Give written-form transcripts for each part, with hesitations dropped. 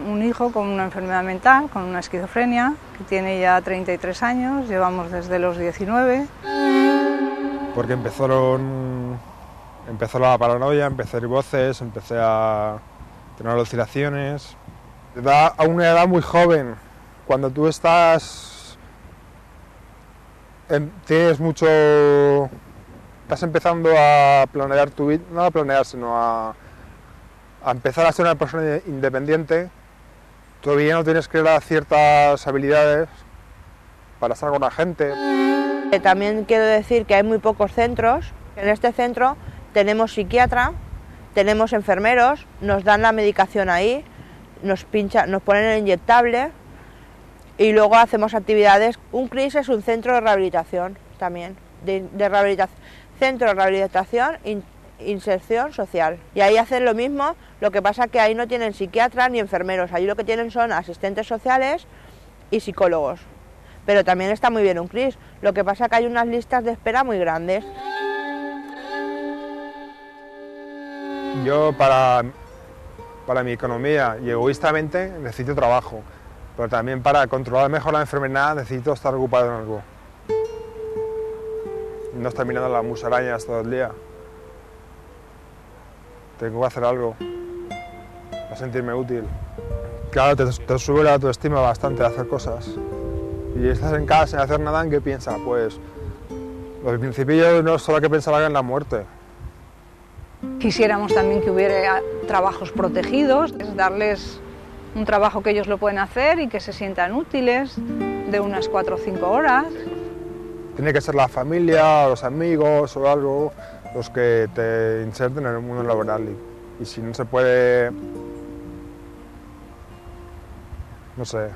un hijo con una enfermedad mental, con una esquizofrenia, que tiene ya 33 años, llevamos desde los 19. Porque empezó la paranoia, empecé a oír voces, empecé a tener alucinaciones. A una edad muy joven, cuando tú estás estás empezando a planear tu vida, no a planear, sino a empezar a ser una persona independiente, todavía no tienes que dar ciertas habilidades para estar con la gente. También quiero decir que hay muy pocos centros. En este centro tenemos psiquiatra, tenemos enfermeros, nos dan la medicación ahí, nos ponen el inyectable y luego hacemos actividades. Un CRIS es un centro de rehabilitación también, centro de rehabilitación, inserción social. Y ahí hacen lo mismo, lo que pasa que ahí no tienen psiquiatras ni enfermeros, ahí lo que tienen son asistentes sociales y psicólogos. Pero también está muy bien un CRIS, lo que pasa que hay unas listas de espera muy grandes. Yo para mi economía y egoístamente necesito trabajo, pero también para controlar mejor la enfermedad necesito estar ocupado en algo. No estar mirando las musarañas todo el día. Tengo que hacer algo para sentirme útil. Claro, te sube la autoestima bastante hacer cosas. Y estás en casa sin hacer nada, ¿en qué piensas? Pues al principio no solo hay que pensar en la muerte. Quisiéramos también que hubiera trabajos protegidos, darles un trabajo que ellos lo pueden hacer y que se sientan útiles, de unas 4 o 5 horas. Tiene que ser la familia, los amigos o algo los que te inserten en el mundo laboral. Y si no se puede, no sé,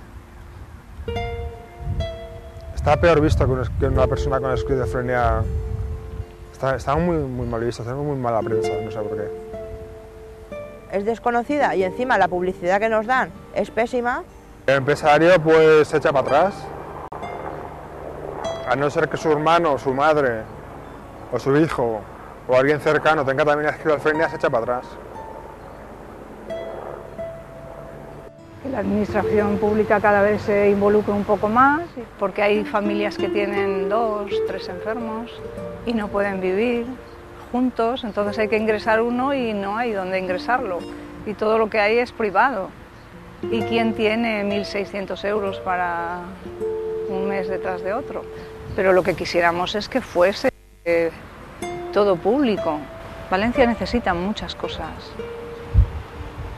está peor visto que una persona con esquizofrenia. Está muy mal visto, tenemos muy mala prensa, no sé por qué. Es desconocida y encima la publicidad que nos dan es pésima. El empresario pues se echa para atrás. A no ser que su hermano, su madre, o su hijo, o alguien cercano tenga también esquizofrenia, se echa para atrás. Que la administración pública cada vez se involucre un poco más, porque hay familias que tienen 2, 3 enfermos y no pueden vivir juntos, entonces hay que ingresar uno y no hay dónde ingresarlo. Y todo lo que hay es privado. ¿Y quién tiene 1.600 euros para un mes detrás de otro? Pero lo que quisiéramos es que fuese todo público. Valencia necesita muchas cosas.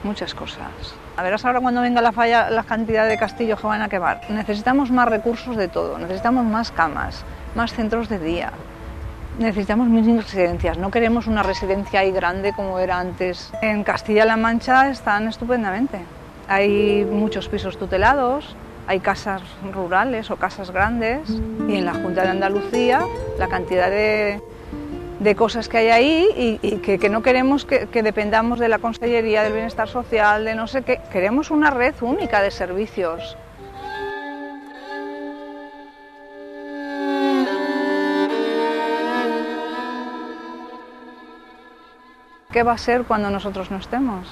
Muchas cosas. A verás ahora cuando venga la falla, la cantidad de castillos que van a quemar. Necesitamos más recursos de todo, necesitamos más camas, más centros de día. Necesitamos mini residencias, no queremos una residencia ahí grande como era antes. En Castilla-La Mancha están estupendamente. Hay muchos pisos tutelados, hay casas rurales o casas grandes y en la Junta de Andalucía la cantidad de cosas que hay ahí y que no queremos que dependamos de la Consellería del Bienestar Social, de no sé qué. Queremos una red única de servicios. ¿Qué va a ser cuando nosotros no estemos?